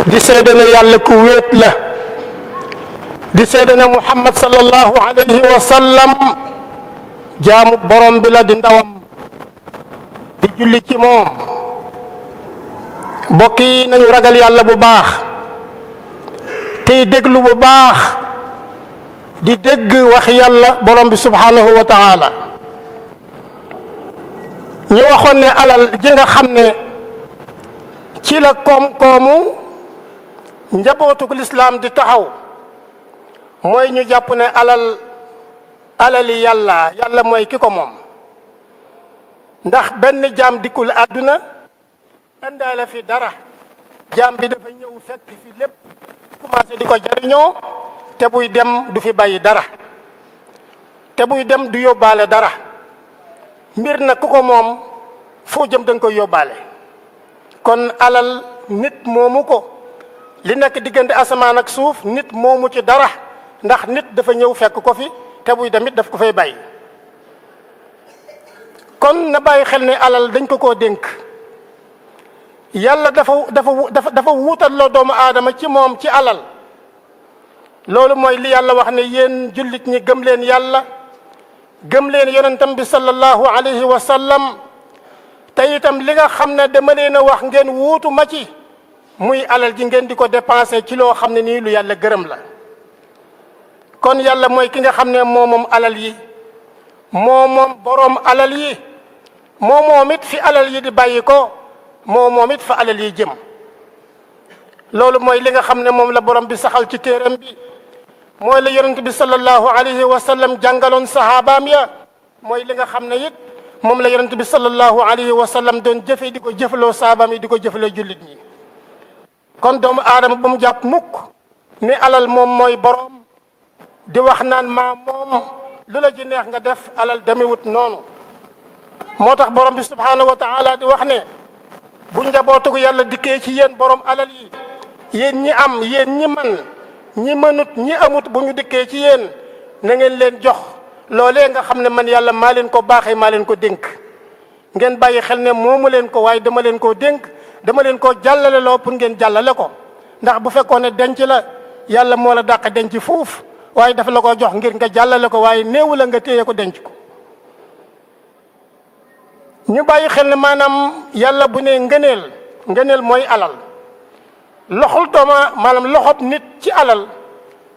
di seede ne yàlla ku wéet la di seede ne Muhammad sallallahu alayhi wa sallam jaamu borom bi la di ndawam di julli ci moom mbokk yi nañu ragal yàlla bu baax tey déglu bu baax di dégg wax yàlla borom bi subhanahu wa taala ñu waxoon ne alal ji nga xam ne ci la koom-koomu njabootuk lislaam di taxaw mooy ñu jàpp ne alali yàlla mooy ki ko moom ndax benn jaam dikkul àdduna indaale fi dara jaam bi dafa ñëw fekk fi lépp commencé di ko jariñoo te buy dem du fi bàyyi dara te buy dem du yóbbaale dara mbir na ku ko moom foo jëm danga koy yóbbaale kon alal nit moomu ko li nekk diggante asamaan ak suuf nit moomu ci dara ndax nit dafa ñëw fekk ko fi te buy demit daf ko fay bàyyi kon na bàyyi xel ne alal dañ ko koo dénk yàlla dafa wuutal loo doomu aadama ci moom ci alal loolu mooy li yàlla wax ne yéen jullit ñi gëm leen yàlla gëm leen yonentam bi sallallahu alayhi wa sallam te itam li nga xam ne dama leen a wax ngeen wuutu ma ci muy alal ji ngeen di ko dépensé ci loo xam ne nii lu yàlla gërëm la kon yàlla mooy ki nga xam ne moo moom alal yi moo moom boroom alal yi moo moom it fi alal yi di bàyyi ko moo moom it fa alal yi jëm loolu mooy li nga xam ne moom la borom bi saxal ci téeram bi mooy la yonent bi sallallahu alayhi wa sallam jàngaloon sahabaam ya mooy li nga xam ne it moom la yonent bi sallallahu alayhi wa sallam doon jëfe di ko jëfaloo sahabaam yi di ko jëfaloo jullit ñi kon doomu aadama ba mu jàpp mukk ni alal moom mooy boroom di wax naan maa moom lu la ji neex nga def alal demewut noonu moo tax borom bi subhanahu wa taala di wax ne bu njabootu yàlla dikkee ci yéen borom alal yi yéen ñi am yéen ñi man ñi mënut ñi amut bu ñu dikkee ci yéen na ngeen leen jox loolee nga xam ne man yàlla maa leen ko baaxee maa leen ko dénk ngeen bàyyi xel ne moomu leen ko waaye dama leen koo dénk dama leen koo jàllale loo pour ngeen jàllale ko ndax bu fekkoon ne denc la yàlla moo la dàq denc fuuf waaye dafa la ko jox ngir nga jàllale ko waaye néewu la nga téye ko denc ko ñu bàyyi xel ne maanaam yàlla bu ne ngëneel mooy alal loxol dooma maanaam loxob nit ci alal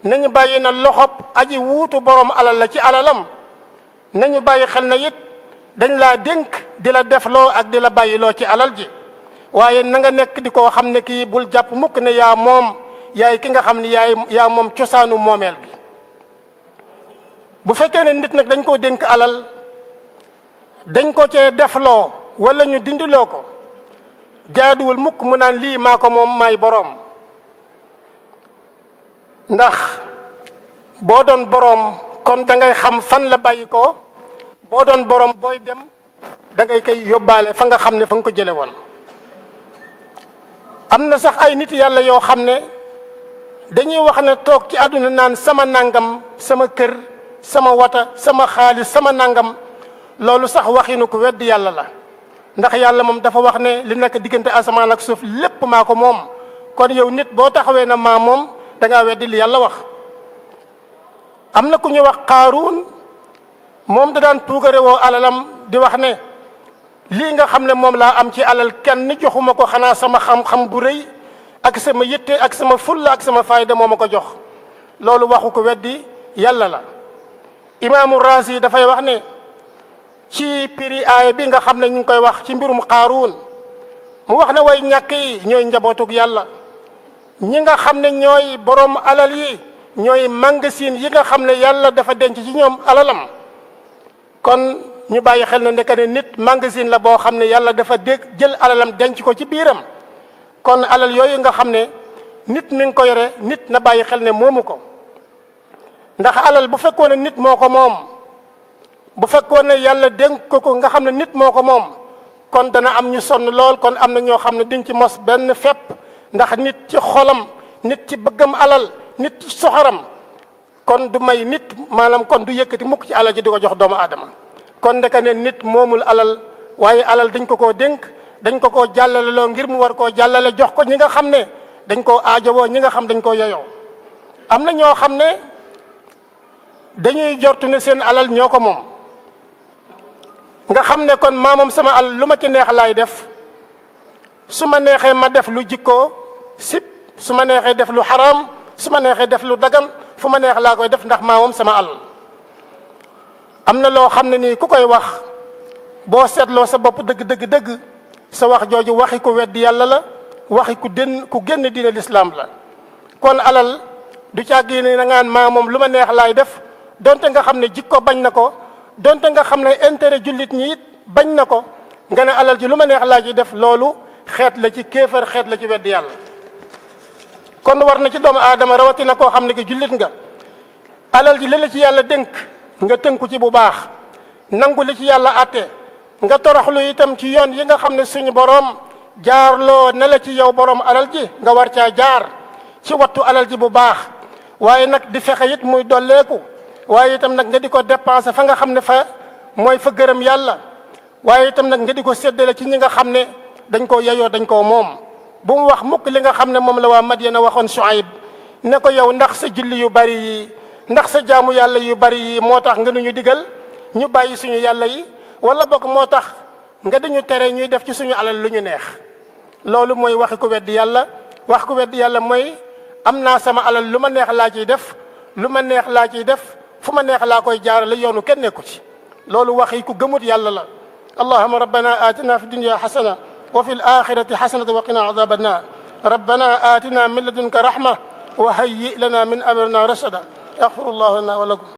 nañu bàyyi na loxob aji wuutu borom alal la ci alalam nañu bàyyi xel na it dañ laa dénk di la defloo ak di la bàyyiloo ci alal ji waaye na nga nekk di koo xam ne kii bul jàpp mukk ne yaa moom yaay ki nga xam ne yaa moom cosaanu moomeel bi bu fekkee ne nit nag dañ koo dénk alal dañ ko cee defloo wala ñu dindiloo ko jaaduwul mukk mu naan lii maa ko moom maay boroom. ndax boo doon boroom kon da ngay xam fan la bàyyi ko boo doon boroom booy dem da ngay koy yóbbaale fa nga xam ne fa nga ko jële woon. am na sax ay nit yàlla yoo xam ne dañuy wax ne toog ci àdduna naan sama nangam sama kër sama wata sama xaalis sama nangam loolu sax waxinu ko weddi yàlla la. ndax yàlla moom dafa wax ne li nekk diggante asamaan ak suuf lépp maa ko moom kon yow nit boo taxawee na maa moom da ngaa weddi li yàlla wax. am na ku ñu wax Qaaruun moom da daan puugare woo alalam di wax ne lii nga xam ne moom laa am ci alal kenn joxuma ko xanaa sama xam-xam bu rëy ak sama yitte ak sama fulla ak sama fayda moo ma ko jox. loolu waxu ko weddi yàlla la. imaamu Raasi dafay wax ne ci piri aaya bi nga xam ne ñu ngi koy wax ci mbirum Qaaruun mu wax ne way ñàkk yi ñooy njabootug yàlla ñi nga xam ne ñooy borom alal yi ñooy magasin yi nga xam ne yàlla dafa denc ci ñoom alalam. kon ñu bàyyi xel ne ndeke ne nit magasin la boo xam ne yàlla dafa jël alalam denc ko ci biiram. kon alal yooyu nga xam ne nit mi ngi ko yore nit na bàyyi xel ne moomu ko. ndax alal bu fekkoon ne nit moo ko moom bu fekkoon ne yàlla dénk ko nga xam ne nit moo ko moom kon dana am ñu sonn lool kon am na ñoo xam ne duñ ci mos benn fepp ndax nit ci xolam nit ci bëggam alal nit ci soxoram kon du may nit maanaam kon du yëkkati mukk ci alal ji di ko jox doomu aadama. kon ndeke ne nit moomul alal waaye alal dañ ko koo dénk dañ ko koo jàllale loo ngir mu war koo jàllale jox ko ñi nga xam ne dañ koo aajowoo ñi nga xam dañ koo yeyoo. am na ñoo xam ne dañuy jortu ne seen alal ñoo ko moom nga xam ne kon maa moom sama alal lu ma ci neex laay def su ma neexee ma def lu jikkoo sib su ma neexee def lu xaraam su ma neexee def lu dagan fu ma neex laa koy def ndax maa moom sama alal. am na loo xam ne nii ku koy wax boo seetloo sa bopp dëgg sa wax jooju waxi ku weddi yàlla la waxi ku génn diine lislaam la. kon alal du caa génne na ngaan maa moom lu ma neex laay def donte nga xam ne jikko bañ na ko donte nga xam ne intérêt jullit ñi it bañ na ko nga ne alal ji lu ma neex laa ci def loolu xeet la ci kéefar xeet la ci weddi yàlla. kon war na ci doomu aadama rawatina koo xam ne ki jullit nga alal ji li la ci yàlla dénk nga tënku ci bu baax nangu li ci yàlla àtte nga toroxlu itam ci yoon yi nga xam ne suñu borom jaarloo ne la ci yow borom alal ji nga war caa jaar ci wattu alal ji bu baax waaye nag di fexe it muy dolleeku waaye itam nag nga di ko dépenser fa nga xam ne fa mooy fa gërëm yàlla waaye itam nag nga di ko séddale ci ñi nga xam ne dañ koo yeyoo dañ koo moom. bu mu wax mukk li nga xam ne moom la waa Madyana waxoon Shuayb ne ko yow ndax sa julli yu bari yi ndax sa jaamu yàlla yu bari yi moo tax nga ñu digal ñu bàyyi suñu yàlla yi wala bokk moo tax nga dañu tere ñuy def ci suñu alal lu ñu neex. loolu mooy waxi ku weddi yàlla wax ku weddi yàlla mooy am naa sama alal lu ma neex laa ciy def lu ma neex laa ciy def fu ma neex laa koy jaarale yoonu kenn nekku ci loolu waxi ku gëmut yàlla la. allahumma rabbana atina fi dunya hasana wa fil akhirati hasanatan wa qina adhaban nar rabbana atina min ladunka rahma wa hayyi lana min amrina rashada yaghfirullahu lana wa lakum.